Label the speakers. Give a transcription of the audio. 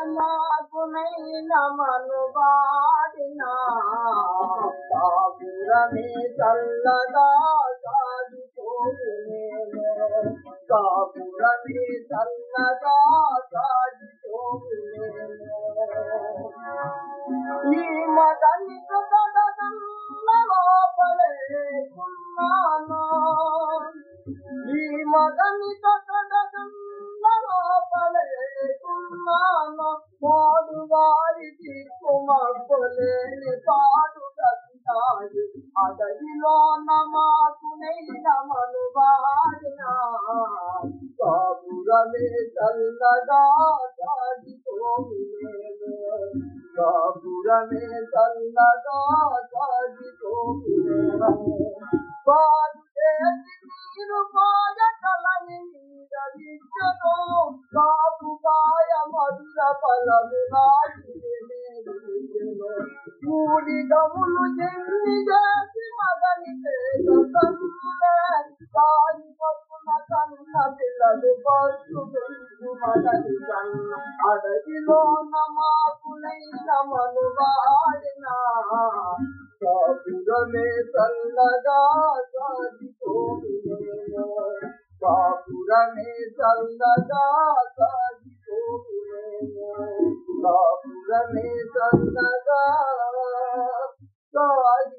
Speaker 1: నాకునైనా మనువాడినా కాపురమే చల్లగా సాగిపోయేను కాపురమే చల్లగా సాగిపోయేను ఈ మదనిక కదన్న లోపలేకున్నాను ఈ మదనిక కదన్న లోపలేకున్నాను మోడు వారికి కుమక్కులేని పాడు గంటాయి అడవిలో నమాకునైన మనువాడిన కాపురమే చల్లగా సాగిపోయేను కాపురమే చల్లగా సాగిపోయేను పాడు చేసి నీరు పాయకలని మీద విద్యను కాపుకాయ మధుర ఫలము నాటిను మూడిగములు ఎన్ని చేసి మగని కాని పప్పున కన్న పిల్లలు పట్టు మగని కన్న అడవిలో నమాకునైన మనువాడిన కాపురమే చల్లగా సాగిపోయేను కాపురమే చల్లగా సాగిపోయేను కాపురమే చల్లగా సాగి